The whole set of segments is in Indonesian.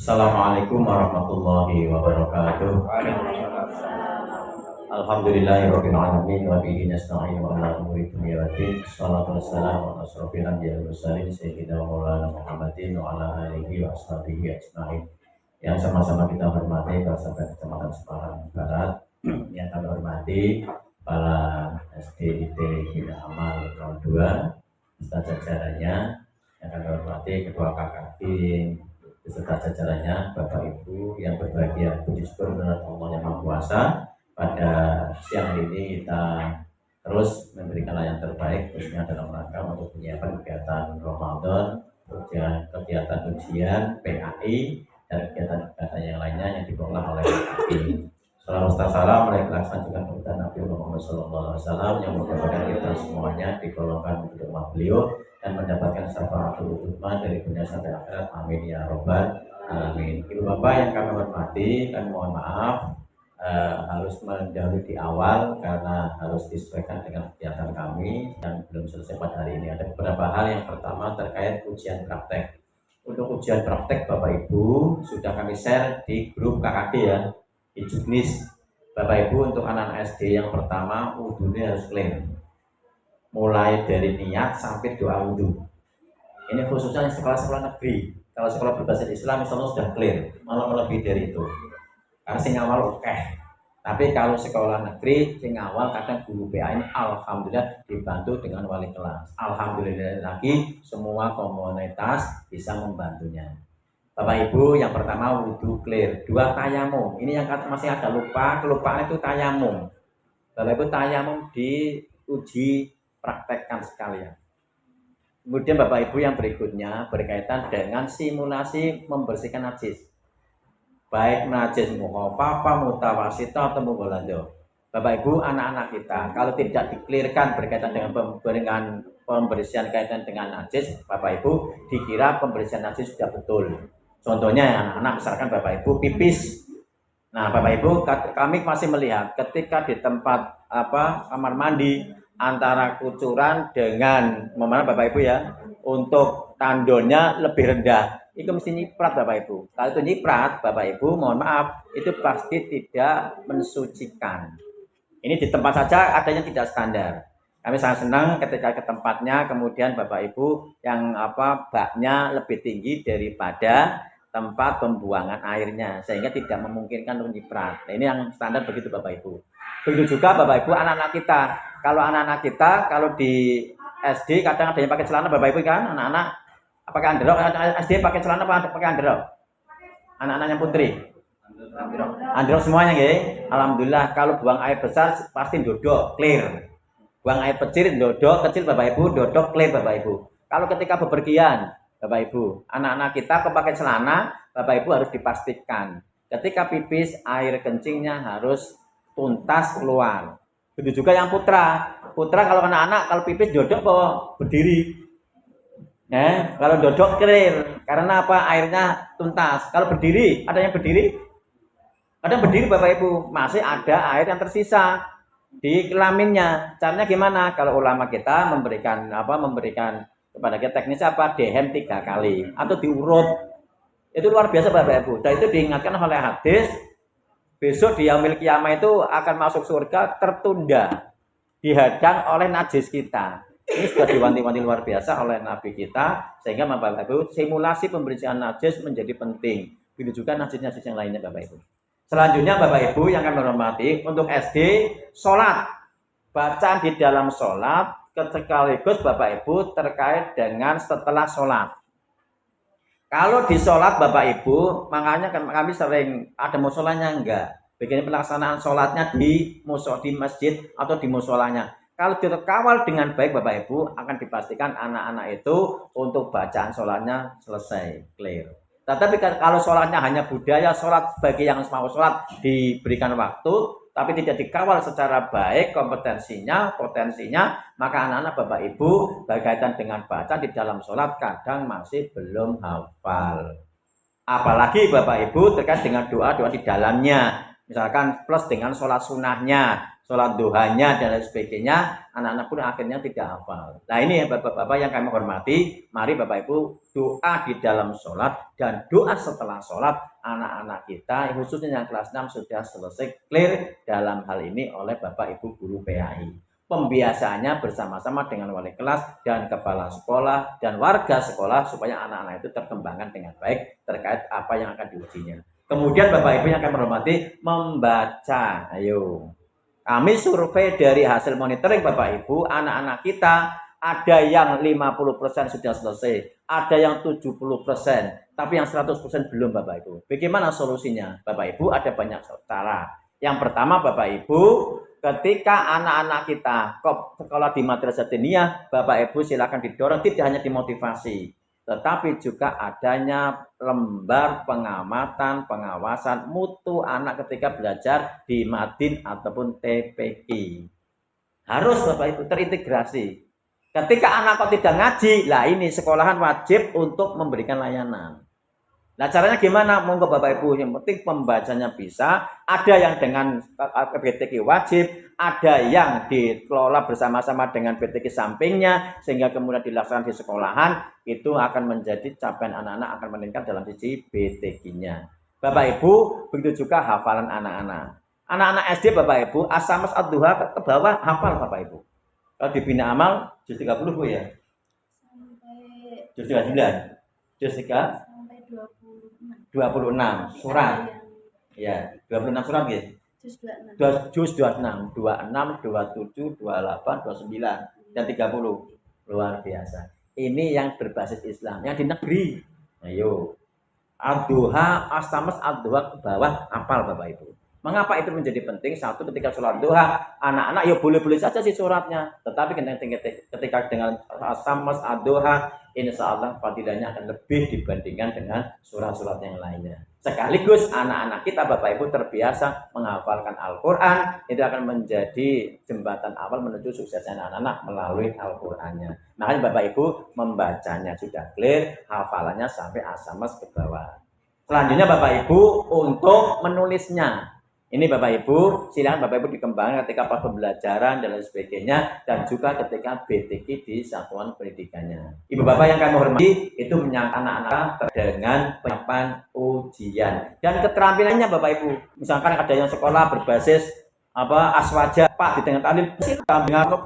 Assalamualaikum warahmatullahi wabarakatuh. Alhamdulillahirabbil alamin wa bihi nasta'inu ala umuri dunya waddin. Shalatu wassalamu ala asyrofil anbiya'i wal mursalin sayyidina Maulana Muhammadin wa ala alihi wa ashabihi ajmain. Yang sama-sama kita hormati para sahabat Kecamatan Semarang Barat, yang kami hormati para SDIT Bina Amal 02 beserta jajarannya, yang kami hormati Ketua KKB beserta jajarannya, Bapak Ibu yang berbahagia. Puji syukur kepada Allah yang Maha Kuasa. Pada siang hari ini kita terus memberikan yang terbaik, khususnya dalam rangka untuk menyiapkan kegiatan Ramadan, kegiatan ujian, PAI, dan kegiatan-kegiatan yang lainnya yang dikelola oleh KKB. Salam melaksanakan juga kepada Nabi Muhammad SAW yang mendapatkan kita semuanya digolongkan untuk rumah beliau dan mendapatkan syafaatul utsman dari dunia sampai akhirat. Amin ya robbal alamin. Ibu bapak yang kami hormati, kami mohon maaf harus mendahului di awal karena harus disesuaikan dengan kegiatan kami dan belum selesai pada hari ini. Ada beberapa hal. Yang pertama terkait ujian praktek. Untuk ujian praktek Bapak Ibu sudah kami share di grup KKD ya, di Juknis. Bapak Ibu untuk anak SD yang pertama wudhunya harus clear, mulai dari niat sampai doa wudhu. Ini khususnya sekolah-sekolah negeri. Kalau sekolah berbasis Islam misalnya sudah clear, malah lebih dari itu. Karena sing awal oke. Tapi kalau sekolah negeri sing awal kadang guru PA ini alhamdulillah dibantu dengan wali kelas. Alhamdulillah lagi semua komunitas bisa membantunya. Bapak Ibu yang pertama wudhu clear, dua tayamum. Ini yang masih agak lupa, kelupaan itu tayamum. Bapak Ibu tayamum diuji praktekkan sekalian. Kemudian Bapak Ibu yang berikutnya berkaitan dengan simulasi membersihkan najis. Baik najis mukhafafah, mutawasithah atau mughalladhah. Bapak Ibu, anak-anak kita kalau tidak diklirkan berkaitan dengan pembersihan kaitan dengan najis, Bapak Ibu dikira pembersihan najis sudah betul. Contohnya anak-anak misalkan Bapak Ibu pipis. Nah, Bapak Ibu, kami masih melihat ketika di tempat kamar mandi antara kucuran dengan mana Bapak Ibu ya, untuk tandonnya lebih rendah. Itu mesti nyiprat Bapak Ibu. Kalau itu nyiprat Bapak Ibu, mohon maaf, itu pasti tidak mensucikan. Ini di tempat saja ada yang tidak standar. Kami sangat senang ketika ke tempatnya, kemudian Bapak Ibu yang baknya lebih tinggi daripada tempat pembuangan airnya, sehingga tidak memungkinkan untuk nyiprat. Nah, ini yang standar begitu Bapak Ibu. Begitu juga Bapak Ibu anak-anak kita. Kalau anak-anak kita, kalau di SD kadang ada yang pakai celana Bapak Ibu kan, anak-anak pakai underdog. SD pakai celana apa pakai underdog? Anak-anaknya putri underdog semuanya ya. Alhamdulillah. Kalau buang air besar pasti dodok clear. Buang air dodok kecil Bapak Ibu, dodok clear Bapak Ibu. Kalau ketika bepergian Bapak Ibu, anak-anak kita pakai celana, Bapak Ibu harus dipastikan ketika pipis air kencingnya harus tuntas keluar. Begitu juga yang putra kalau anak-anak kalau pipis dodok kok berdiri. Kalau dodok clear, karena apa? Airnya tuntas. Kalau berdiri, ada yang berdiri? Kadang berdiri Bapak Ibu, masih ada air yang tersisa di kelaminnya. Caranya gimana? Kalau ulama kita memberikan kepada kita teknisnya dehem 3 kali atau diurut. Itu luar biasa Bapak Ibu. Dan itu diingatkan oleh hadis, besok di yaumil qiyamah itu akan masuk surga tertunda, dihadang oleh najis kita. Ini sudah diwanti-wanti luar biasa oleh Nabi kita, sehingga Bapak Ibu simulasi pembersihan najis menjadi penting. Begitu juga najis-najis yang lainnya Bapak Ibu. Selanjutnya Bapak Ibu yang kami hormati, untuk SD sholat, bacaan di dalam sholat sekaligus Bapak Ibu terkait dengan setelah sholat. Kalau di sholat Bapak Ibu, makanya kami sering ada musolanya enggak, begini pelaksanaan sholatnya di masjid atau di musolanya. Kalau dikawal dengan baik Bapak Ibu, akan dipastikan anak-anak itu untuk bacaan sholatnya selesai, clear. Tetapi kalau sholatnya hanya budaya sholat bagi yang mau sholat diberikan waktu, tapi tidak dikawal secara baik potensinya, maka anak-anak Bapak Ibu berkaitan dengan bacaan di dalam sholat kadang masih belum hafal. Apalagi Bapak Ibu terkait dengan doa-doa di dalamnya, misalkan plus dengan sholat sunnahnya. sholat duhanya dan lain sebagainya, anak-anak pun akhirnya tidak hafal. Nah ini ya bapak-bapak yang kami hormati, mari bapak ibu doa di dalam sholat dan doa setelah sholat, anak-anak kita khususnya yang kelas 6 sudah selesai clear dalam hal ini oleh bapak ibu guru PAI. Pembiasaannya bersama-sama dengan wali kelas dan kepala sekolah dan warga sekolah supaya anak-anak itu terkembangkan dengan baik terkait apa yang akan diujinya. Kemudian bapak ibu yang akan menghormati membaca. Ayo. Kami survei dari hasil monitoring bapak ibu, anak-anak kita ada yang 50% sudah selesai, ada yang 70%, tapi yang 100% belum bapak ibu. Bagaimana solusinya? Bapak ibu ada banyak cara. Yang pertama bapak ibu, ketika anak-anak kita sekolah di madrasah diniyah, bapak ibu silakan didorong tidak hanya dimotivasi, tetapi juga adanya lembar pengamatan, pengawasan mutu anak ketika belajar di Madin ataupun TPQ. Harus bapak ibu terintegrasi. Ketika anak kok tidak ngaji, lah ini sekolahan wajib untuk memberikan layanan. Nah caranya gimana? Monggo bapak ibu, yang penting pembacanya bisa. Ada yang dengan PTQ wajib, ada yang dikelola bersama-sama dengan PTQ sampingnya, sehingga kemudian dilaksanakan di sekolahan, itu akan menjadi capaian anak-anak akan meningkat dalam sisi PTQ-nya. Bapak ibu, begitu juga hafalan anak-anak. Anak-anak SD bapak ibu, As-Samas Ad-Duha ke bawah hafal bapak ibu. Kalau di Bina Amal, juz 30 bu ya? Juz 39? Juz 3? 26 surat. Ya, 26 surat gitu. Juz 26, 27, 28, 29 dan 30. Luar biasa. Ini yang berbasis Islam, yang di negeri. Ayo. Ad-Duha, As-Samas Ad-Duha ke bawah hafal bapak ibu. Mengapa itu menjadi penting? Satu, ketika sholat duha, anak-anak ya boleh-boleh saja sih suratnya. Tetapi ketika dengan As-Samas Ad-Duha, insya Allah fadilahnya akan lebih dibandingkan dengan surat-surat yang lainnya. Sekaligus anak-anak kita bapak ibu terbiasa menghafalkan Al-Quran, itu akan menjadi jembatan awal menuju suksesnya anak-anak melalui Al-Qurannya. Makanya bapak ibu membacanya sudah clear, hafalannya sampai As-Samas ke bawah. Selanjutnya bapak ibu untuk menulisnya. Ini bapak ibu, silakan bapak ibu dikembangkan ketika pas pembelajaran dan lain sebagainya, dan juga ketika BTQ di satuan pendidikannya. Ibu bapak yang kami hormati, itu menyangkut anak-anak dengan penyiapan ujian dan keterampilannya bapak ibu. Misalkan ada yang sekolah berbasis aswaja, pak di tengah talim,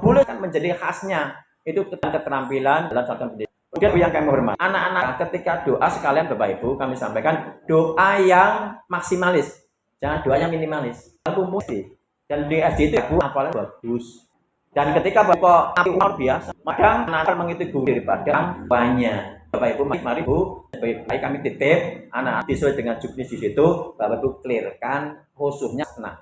boleh kan menjadi khasnya. Itu keterampilan dalam satuan pendidikan. Kemudian yang kami hormati, anak-anak ketika doa sekalian bapak ibu kami sampaikan doa yang maksimalis. Jangan doanya minimalis. Dan di SD itu hafalan bagus. Dan ketika bapak luar biasa, maka anak akan mengikuti guru daripada banyak. Bapak ibu, mari bu, baik kami titip anak sesuai dengan juknis di situ. Bapak ibu clearkan khususnya setengah.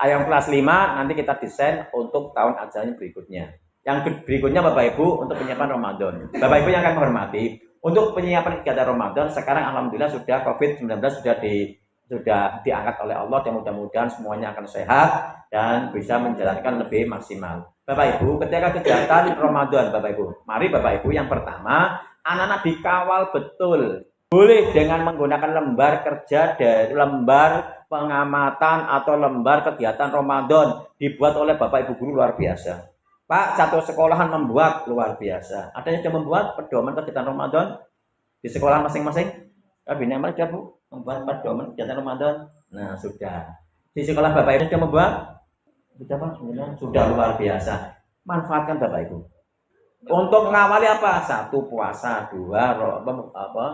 Yang kelas 5 nanti kita desain untuk tahun ajaran berikutnya. Yang berikutnya bapak ibu untuk penyiapan Ramadan. Bapak ibu yang akan menghormati, untuk penyiapan kegiatan Ramadan sekarang alhamdulillah sudah COVID-19 sudah diangkat oleh Allah dan mudah-mudahan semuanya akan sehat dan bisa menjalankan lebih maksimal. Bapak Ibu, ketika kegiatan Ramadan, Bapak Ibu, mari Bapak Ibu yang pertama, anak-anak dikawal betul. Boleh dengan menggunakan lembar kerja dari lembar pengamatan atau lembar kegiatan Ramadan dibuat oleh Bapak Ibu guru luar biasa. Pak, satu sekolahan membuat luar biasa. Ada yang sudah membuat pedoman kegiatan Ramadan di sekolah masing-masing? Bina Amal sudah bu membuat pedoman kegiatan Ramadan. Nah sudah. Di sekolah bapak ibu sudah membuat? Sudah pak? Sudah luar biasa. Manfaatkan bapak ibu. Untuk mengawali apa? 1 puasa, 2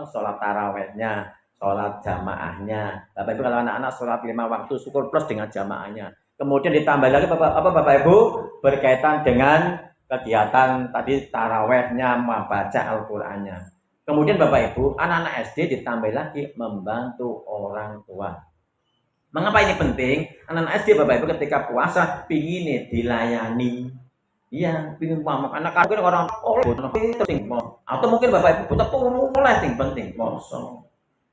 sholat tarawehnya, sholat jamaahnya. Bapak ibu kalau anak-anak sholat 5 waktu syukur plus dengan jamaahnya. Kemudian ditambah lagi bapak ibu berkaitan dengan kegiatan tadi tarawehnya, membaca Al-Qur'annya. Kemudian Bapak Ibu, anak-anak SD ditambah lagi membantu orang tua. Mengapa ini penting? Anak-anak SD Bapak Ibu ketika puasa pingin dilayani. Iya, pingin mamak. Anak mungkin orang atau mungkin Bapak Ibu butuh mulai penting.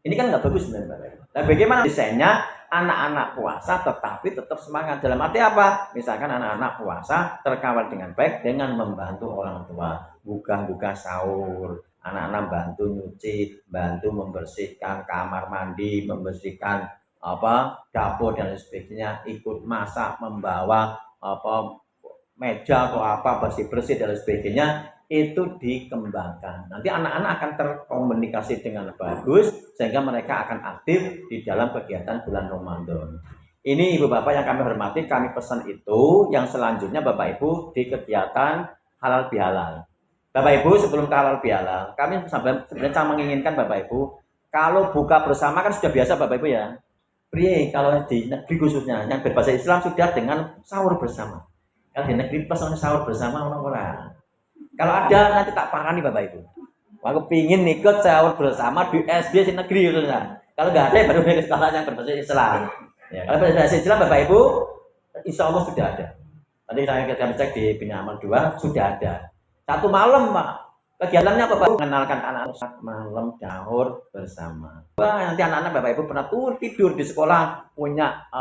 Ini kan nggak bagus sebenarnya Bapak Ibu. Nah, bagaimana desainnya? Anak-anak puasa tetapi tetap semangat. Dalam arti apa? Misalkan anak-anak puasa terkawal dengan baik dengan membantu orang tua. Buka sahur. Anak-anak bantu nyuci, bantu membersihkan kamar mandi, membersihkan dapur dan sebagainya, ikut masak, membawa apa meja atau apa bersih-bersih dan sebagainya itu dikembangkan. Nanti anak-anak akan terkomunikasi dengan bagus sehingga mereka akan aktif di dalam kegiatan bulan Ramadan. Ini Ibu Bapak yang kami hormati, kami pesan itu. Yang selanjutnya Bapak Ibu di kegiatan halal bihalal. Bapak Ibu sebelum ke halal bihalal, kami sebenarnya menginginkan Bapak Ibu kalau buka bersama kan sudah biasa Bapak Ibu ya. Prie kalau di negeri khususnya yang berbahasa Islam sudah dengan sahur bersama. Kalau di negeri pesan sahur bersama orang-orang. Kalau ada nanti tak parani Bapak Ibu. Aku pingin ikut sahur bersama di SD di negeri gitu kan. Kalau nggak ada baru ke sekolah yang berbahasa Islam. Ya, kalau berbahasa Islam Bapak Ibu, insya Allah sudah ada. Tadi saya cek di Bina Amal 2 sudah ada. Satu malam Pak. Kegiatannya apa Pak? Mengenalkan anak-anak malam sahur bersama. Wah, nanti anak-anak Bapak Ibu pernah tidur di sekolah punya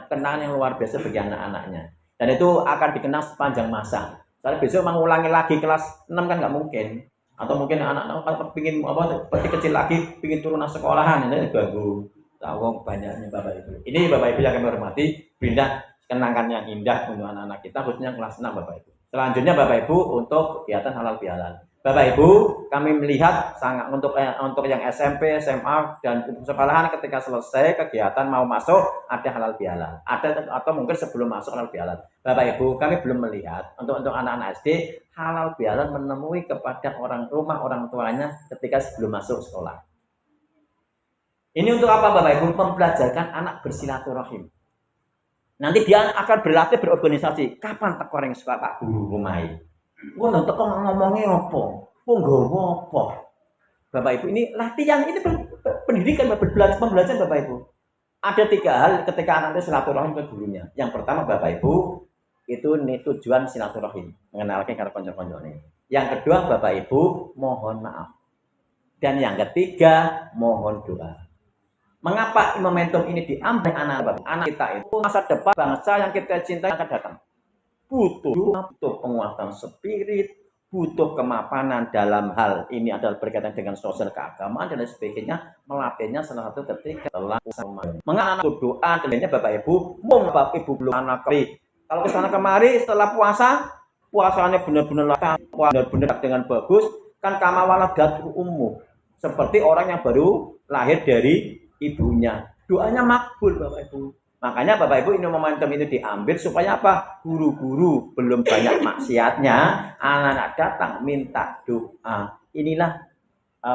kenangan yang luar biasa bagi anak-anaknya. Dan itu akan dikenang sepanjang masa. Soalnya besok mengulangi lagi kelas 6 kan nggak mungkin. Atau mungkin anak-anak pingin seperti kecil lagi, pingin turun sekolahan, ini ganggu. Tahu banyaknya Bapak Ibu. Ini Bapak Ibu yang kami hormati, pindah kenangan yang indah untuk anak-anak kita, khususnya kelas 6 Bapak Ibu. Selanjutnya Bapak Ibu untuk kegiatan halal bihalal. Bapak Ibu, kami melihat sangat untuk yang SMP, SMA dan sekolahan ketika selesai kegiatan mau masuk ada halal bihalal. Ada atau mungkin sebelum masuk halal bihalal. Bapak Ibu, kami belum melihat untuk anak-anak SD halal bihalal menemui kepada orang tuanya ketika sebelum masuk sekolah. Ini untuk apa Bapak Ibu? Mempelajarkan anak bersilaturahim. Nanti dia akan berlatih berorganisasi. Kapan teko yang suka Pak Guru rumai? Gua nggak teko ngomongnya apa? Nggowo apa? Bapak Ibu ini latihan, ini pendidikan pembelajaran Bapak Ibu. Ada 3 hal ketika anak itu silaturahim ke gurunya. Yang pertama Bapak Ibu itu tujuan silaturahim, mengenalkan karo kanca-kancane. Yang kedua Bapak Ibu mohon maaf. Dan yang ketiga mohon doa. Mengapa momentum ini diambil anak kita itu masa depan bangsa yang kita cintai akan datang. Butuh penguatan spirit, butuh kemapanan dalam hal ini adalah berkaitan dengan sosial keagamaan dan sebagainya. Melatihnya salah satu ketika telah menganak doa dan Bapak Ibu, Bapak Ibu belum anak kali. Kalau ke sana kemari setelah puasanya benar-benar dengan bagus, kan kama waladatu ummu. Seperti orang yang baru lahir dari ibunya. Doanya makbul Bapak Ibu. Makanya Bapak Ibu ini momentum itu diambil supaya apa? Guru-guru belum banyak maksiatnya, anak-anak datang minta doa. Inilah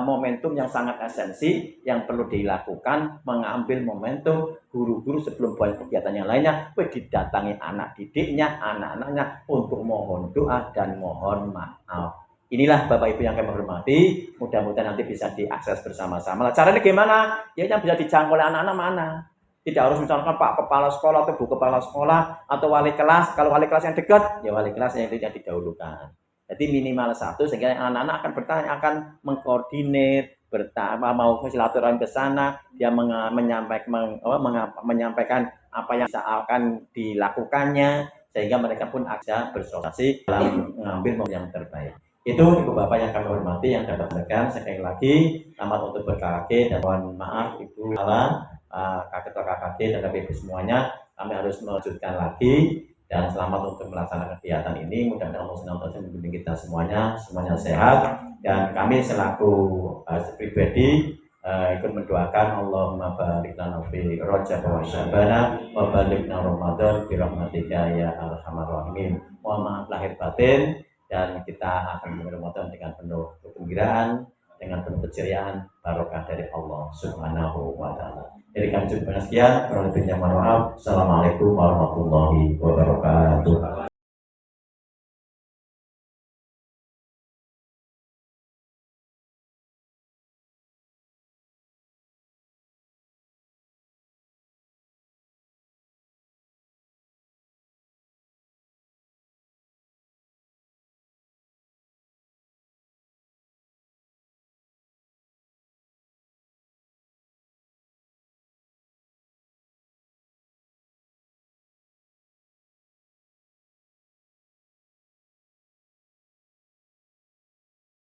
momentum yang sangat esensi yang perlu dilakukan, mengambil momentum guru-guru sebelum buat kegiatan yang lainnya, didatangi anak didiknya, anak-anaknya untuk mohon doa dan mohon maaf. Inilah Bapak Ibu yang kami hormati, mudah-mudahan nanti bisa diakses bersama-sama. Caranya gimana? Ya yang bisa dijangkau oleh anak-anak mana? Tidak harus misalkan Pak Kepala Sekolah atau Bu Kepala Sekolah atau wali kelas. Kalau wali kelas yang dekat, ya wali kelas yang tidak didahulukan. Jadi minimal 1 sehingga anak-anak akan bertanya, akan mengkoordinir, mau silaturahim ke sana, dia menyampaikan apa yang akan dilakukannya sehingga mereka pun akan bersosialisasi dalam mengambil yang terbaik. Itu Ibu Bapak yang kami hormati yang dapat menekan sekali lagi selamat untuk berkaki dan mohon maaf Ibu kakek dan Bapak Ibu semuanya, kami harus melanjutkan lagi dan selamat untuk melaksanakan kegiatan ini. Mudah-mudahan Allah SWT membimbing kita semuanya sehat dan kami selaku pribadi ikut mendoakan Allahumma barik lana fi Rajab wa Sya'ban wa balighna Ramadan bi rahmatika ya arhamar rahimin. Mohon maaf lahir batin dan kita akan memulai Ramadan dengan penuh kegembiraan, dengan penuh keceriaan, barokah dari Allah Subhanahu wa taala. Jadi kami cukup sekian, kurang lebihnya mohon maaf. Assalamualaikum warahmatullahi wabarakatuh.